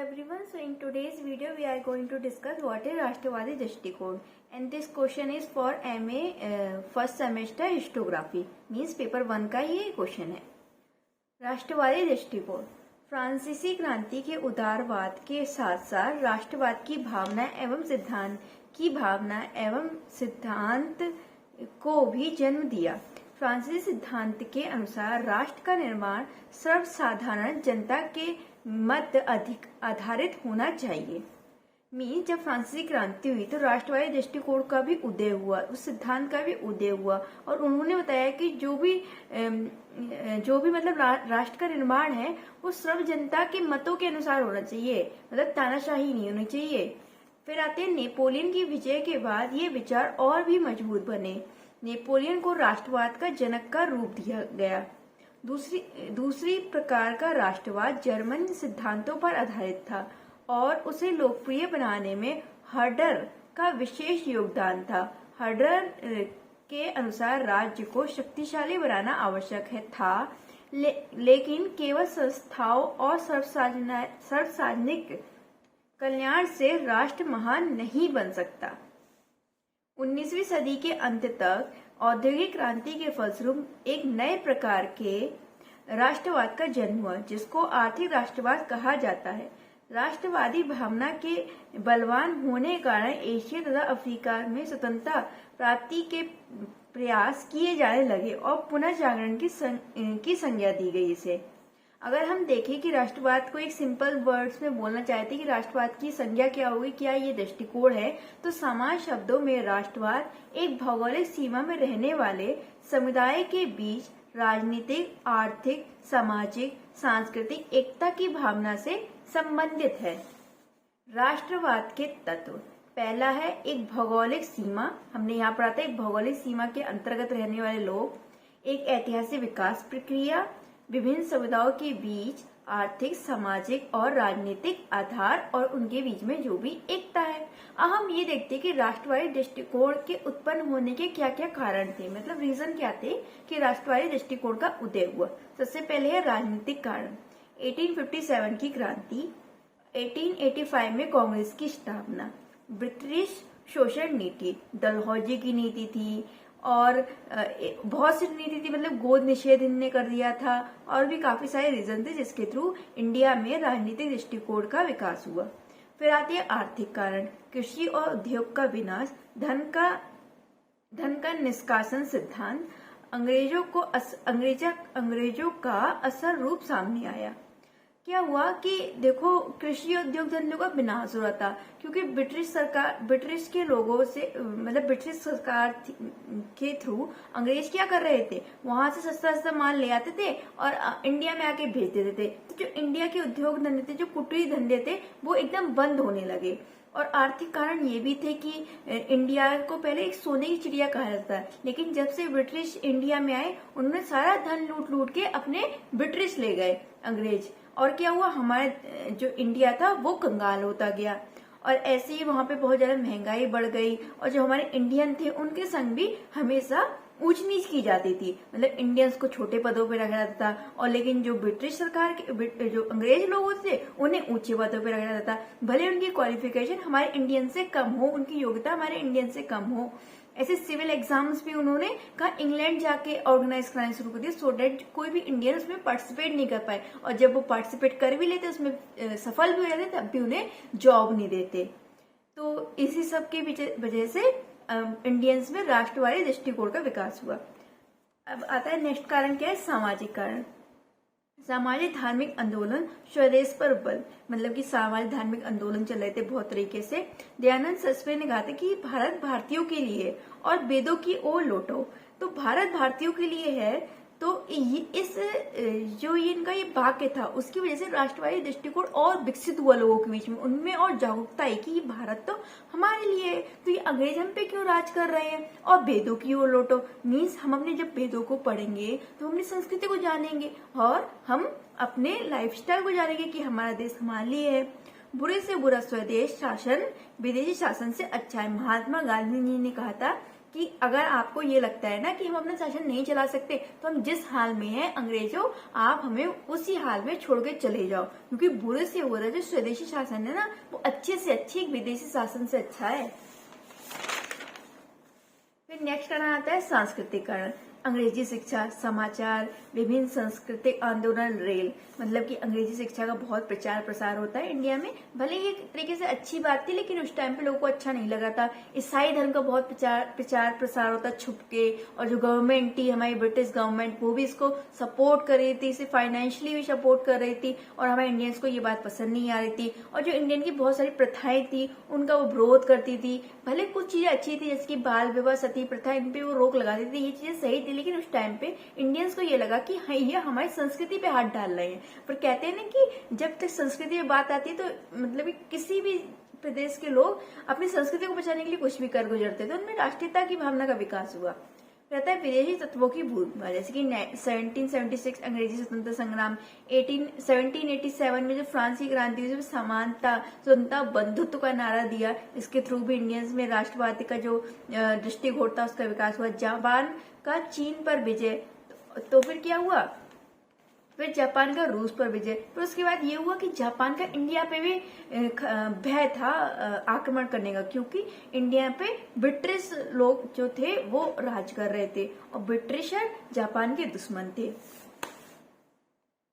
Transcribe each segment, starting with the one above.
everyone, so in today's video we are going to discuss what is राष्ट्रवादी दृष्टिकोण and this question is for MA first semester historiography means paper 1 का ये question है। राष्ट्रवादी दृष्टिकोण फ्रांसीसी क्रांति के उदारवाद के साथ साथ राष्ट्रवाद की भावना एवं सिद्धांत को भी जन्म दिया। फ्रांसीसी सिद्धांत के अनुसार राष्ट्र का निर्माण सर्वसाधारण जनता के मत अधिक आधारित होना चाहिए। जब फ्रांसीसी क्रांति हुई तो राष्ट्रवादी दृष्टिकोण का भी उदय हुआ, उस सिद्धांत का भी उदय हुआ और उन्होंने बताया कि जो भी मतलब राष्ट्र का निर्माण है वो सर्व जनता के मतों के अनुसार होना चाहिए, मतलब तानाशाही नहीं होनी चाहिए। फिर आते हैं नेपोलियन की विजय के बाद ये विचार और भी मजबूत बने। नेपोलियन को राष्ट्रवाद का जनक का रूप दिया गया। दूसरी प्रकार का राष्ट्रवाद जर्मन सिद्धांतों पर आधारित था और उसे लोकप्रिय बनाने में हर्डर का विशेष योगदान था। हर्डर के अनुसार राज्य को शक्तिशाली बनाना आवश्यक था, लेकिन केवल संस्थाओं और सार्वजनिक कल्याण से राष्ट्र महान नहीं बन सकता। 19वीं सदी के अंत तक औद्योगिक क्रांति के फलस्वरूप एक नए प्रकार के राष्ट्रवाद का जन्म हुआ, जिसको आर्थिक राष्ट्रवाद कहा जाता है। राष्ट्रवादी भावना के बलवान होने के कारण एशिया तथा अफ्रीका में स्वतंत्रता प्राप्ति के प्रयास किए जाने लगे और पुनर्जागरण की संज्ञा दी गई इसे। अगर हम देखें कि राष्ट्रवाद को एक सिंपल वर्ड्स में बोलना चाहते हैं कि राष्ट्रवाद की संज्ञा क्या होगी, क्या ये दृष्टिकोण है, तो सामान्य शब्दों में राष्ट्रवाद एक भौगोलिक सीमा में रहने वाले समुदाय के बीच राजनीतिक, आर्थिक, सामाजिक, सांस्कृतिक एकता की भावना से संबंधित है। राष्ट्रवाद के तत्व पहला है एक भौगोलिक सीमा। हमने यहाँ पढ़ा था एक भौगोलिक सीमा के अंतर्गत रहने वाले लोग, एक ऐतिहासिक विकास प्रक्रिया, विभिन्न समुदायों के बीच आर्थिक, सामाजिक और राजनीतिक आधार और उनके बीच में जो भी एकता है। अब हम ये देखते हैं कि राष्ट्रवादी दृष्टिकोण के उत्पन्न होने के क्या क्या कारण थे, मतलब रीजन क्या थे कि राष्ट्रवादी दृष्टिकोण का उदय हुआ। सबसे पहले है राजनीतिक कारण। 1857 की क्रांति, 1885 में कांग्रेस की स्थापना, ब्रिटिश शोषण नीति, डलहौजी की नीति थी और बहुत सी नीति थी, मतलब गोद निषेध इनने कर दिया था और भी काफी सारे रीजन थे जिसके थ्रू इंडिया में राजनीतिक दृष्टिकोण का विकास हुआ। फिर आती है आर्थिक कारण, कृषि और उद्योग का विनाश, धन का निष्कासन सिद्धांत, अंग्रेजों का असर रूप सामने आया। क्या हुआ कि देखो कृषि उद्योग धंधों का विनाश हो रहा था क्योंकि ब्रिटिश के लोगों से, मतलब ब्रिटिश सरकार के थ्रू अंग्रेज क्या कर रहे थे, वहां से सस्ता माल ले आते थे और इंडिया में आके भेज देते थे। तो जो इंडिया के उद्योग धंधे थे, जो कुटीर धंधे थे, वो एकदम बंद होने लगे। और आर्थिक कारण ये भी थे कि इंडिया को पहले एक सोने की चिड़िया कहा जाता है, लेकिन जब से ब्रिटिश इंडिया में आए उन्होंने सारा धन लूट के अपने ब्रिटिश ले गए अंग्रेज, और क्या हुआ, हमारे जो इंडिया था वो कंगाल होता गया और ऐसे ही वहां पे बहुत ज्यादा महंगाई बढ़ गई और जो हमारे इंडियन थे उनके संग भी हमेशा ऊंच नीच की जाती थी, मतलब इंडियंस को छोटे पदों पे रखा जाता था और लेकिन जो ब्रिटिश सरकार के जो अंग्रेज लोग होते थे उन्हें ऊंचे पदों पे रखा जाता था, भले उनकी क्वालिफिकेशन हमारे इंडियन से कम हो, उनकी योग्यता हमारे इंडियन से कम हो। ऐसे सिविल एग्जाम्स भी उन्होंने कहा इंग्लैंड जाके ऑर्गेनाइज कराने शुरू कर दिए सो डेट कोई भी इंडियन उसमें पार्टिसिपेट नहीं कर पाए, और जब वो पार्टिसिपेट कर भी लेते उसमें सफल भी हो जाते तब भी उन्हें जॉब नहीं देते। तो इसी सब के वजह से इंडियंस में राष्ट्रवादी दृष्टिकोण का विकास हुआ। अब आता है नेक्स्ट कारण क्या है, सामाजिक कारण। सामाजिक धार्मिक आंदोलन, स्वदेश पर बल, मतलब कि सामाजिक धार्मिक आंदोलन चल रहे थे बहुत तरीके से। दयानंद सरस्वती ने कहा था कि भारत भारतीयों के लिए और वेदों की ओर लौटो। तो भारत भारतीयों के लिए है, तो जो इनका ये वाक्य था उसकी वजह से राष्ट्रवादी दृष्टिकोण और विकसित हुआ लोगों के बीच में, उनमें और जागरूकता आई कि भारत तो हमारे लिए है, तो ये अंग्रेज हम पे क्यों राज कर रहे हैं। और वेदों की ओर लौटो मीन्स हम अपने जब वेदों को पढ़ेंगे तो अपनी संस्कृति को जानेंगे और हम अपने लाइफस्टाइल को जानेंगे कि हमारा देश हमारे लिए है। बुरे से बुरा स्वदेश शासन विदेशी शासन से अच्छा है। महात्मा गांधी जी ने कहा था कि अगर आपको ये लगता है ना कि हम अपना शासन नहीं चला सकते, तो हम जिस हाल में हैं अंग्रेजों, आप हमें उसी हाल में छोड़ के चले जाओ, क्योंकि बुरे से हो रहा है जो स्वदेशी शासन है ना, वो अच्छे से अच्छी एक विदेशी शासन से अच्छा है। फिर नेक्स्ट कारण आता है सांस्कृतिक कारण। अंग्रेजी शिक्षा, समाचार, विभिन्न सांस्कृतिक आंदोलन, रेल, मतलब कि अंग्रेजी शिक्षा का बहुत प्रचार प्रसार होता है इंडिया में। भले ही एक तरीके से अच्छी बात थी, लेकिन उस टाइम पे लोगों को अच्छा नहीं लगा था। ईसाई धर्म का बहुत प्रचार प्रसार होता छुप के, और जो गवर्नमेंट थी हमारी ब्रिटिश गवर्नमेंट, वो भी इसको सपोर्ट कर रही थी, इसे फाइनेंशियली भी सपोर्ट कर रही थी, और हमारे इंडियंस को ये बात पसंद नहीं आ रही थी। और जो इंडियन की बहुत सारी प्रथाएं थी उनका वो विरोध करती थी। भले कुछ चीजें अच्छी थी, जैसे कि बाल विवाह, सती प्रथा, इन पे वो रोक लगाती थी, ये चीजें सही थी, लेकिन उस टाइम पे इंडियंस को ये लगा कि हाँ, ये हमारी संस्कृति पे हाथ डाल रहे हैं। पर कहते हैं ना कि जब तक संस्कृति में बात आती है तो मतलब किसी भी प्रदेश के लोग अपनी संस्कृति को बचाने के लिए कुछ भी कर गुजरते थे। उनमें राष्ट्रीयता की भावना का विकास हुआ। रहता है विदेशी तत्वों की भूमिका, जैसे कि 1776 अंग्रेजी स्वतंत्रता संग्राम, 1787 में जो फ्रांस की क्रांति हुई, समानता, स्वतंत्रता, बंधुत्व का नारा दिया, इसके थ्रू भी इंडियंस में राष्ट्रवादी का जो दृष्टिकोण था उसका विकास हुआ। जापान का चीन पर विजय, तो फिर क्या हुआ, फिर जापान का रूस पर विजय। फिर उसके बाद ये हुआ कि जापान का इंडिया पे भी भय था आक्रमण करने का, क्योंकि इंडिया पे ब्रिटिश लोग जो थे वो राज कर रहे थे, और ब्रिटिशर जापान के दुश्मन थे।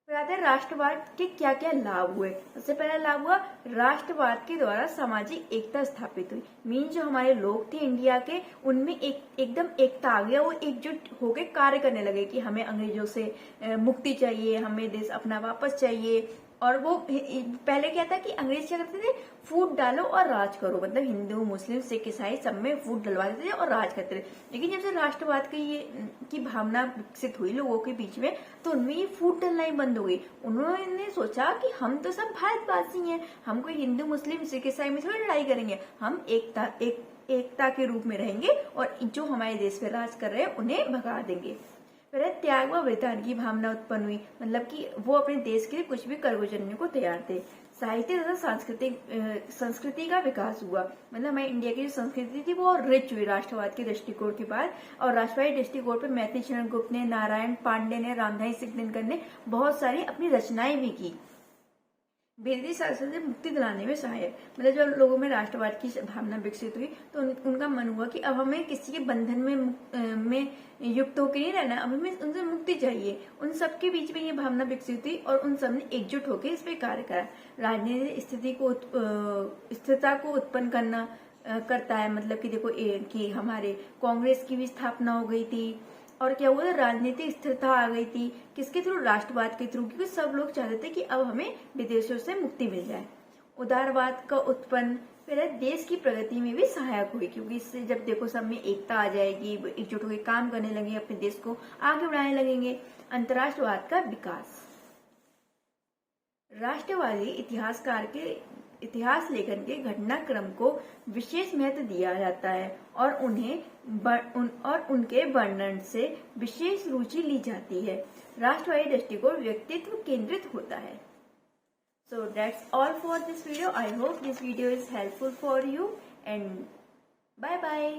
फिर आते हैं राष्ट्रवाद के क्या क्या लाभ हुए। सबसे पहला लाभ हुआ, राष्ट्रवाद के द्वारा सामाजिक एकता स्थापित हुई। मीन जो हमारे लोग थे इंडिया के, उनमें एकदम एकता आ गया, वो एकजुट होकर कार्य करने लगे कि हमें अंग्रेजों से मुक्ति चाहिए, हमें देश अपना वापस चाहिए। और वो पहले क्या था कि अंग्रेज क्या करते थे, फूट डालो और राज करो, मतलब हिंदू, मुस्लिम, सिख, ईसाई सब में फूट डलवा देते थे और राज करते थे। लेकिन जब से राष्ट्रवाद की भावना विकसित हुई लोगों के बीच में, तो उनमें ये फूट डलना ही बंद हो गई। उन्होंने सोचा कि हम तो सब भारतवासी हैं, हम कोई हिंदू, मुस्लिम, सिख, ईसाई में थोड़ी लड़ाई करेंगे, हम एकता के रूप में रहेंगे, और जो हमारे देश पे राज कर रहे हैं उन्हें भगा देंगे। फिर त्याग व बलिदान की भावना उत्पन्न हुई, मतलब कि वो अपने देश के लिए कुछ भी कर गुजरने को तैयार थे। साहित्य तथा संस्कृति का विकास हुआ, मतलब हमारे इंडिया की जो संस्कृति थी वो रिच हुई राष्ट्रवाद के दृष्टिकोण के बाद। और राष्ट्रवादी दृष्टिकोण पर मैथिली शरण गुप्त ने, नारायण पांडे ने, रामधारी सिंह दिनकर ने बहुत सारी अपनी रचनाएं भी की। विदेशी शासन से मुक्ति दिलाने में सहायक, मतलब जब लोगों में राष्ट्रवाद की भावना विकसित हुई तो उनका मन हुआ कि अब हमें किसी के बंधन में युक्त होकर नहीं रहना, अब हमें उनसे मुक्ति चाहिए। उन सबके बीच में ये भावना विकसित हुई और उन सब ने एकजुट होकर इस पे कार्य करा। राजनीतिक स्थिरता को उत्पन्न करता है, मतलब कि देखो कि हमारे कांग्रेस की भी स्थापना हो गई थी, और क्या हुआ था, राजनीतिक स्थिरता आ गई थी। किसके थ्रू, राष्ट्रवाद के थ्रू, क्योंकि सब लोग चाहते थे कि अब हमें विदेशों से मुक्ति मिल जाए। उदारवाद का उत्पन्न, फिर देश की प्रगति में भी सहायक हुई, क्योंकि इससे जब देखो सब में एकता आ जाएगी, एकजुट होकर काम करने लगेंगे, अपने देश को आगे बढ़ाने लगेंगे। अंतर्राष्ट्रवाद का विकास, राष्ट्रवादी इतिहासकार के इतिहास लेखन के घटनाक्रम को विशेष महत्व दिया जाता है, और उनके वर्णन से विशेष रुचि ली जाती है। राष्ट्रवादी दृष्टिकोण व्यक्तित्व केंद्रित होता है। So that's all for this video. I hope this video is helpful for you, and bye bye.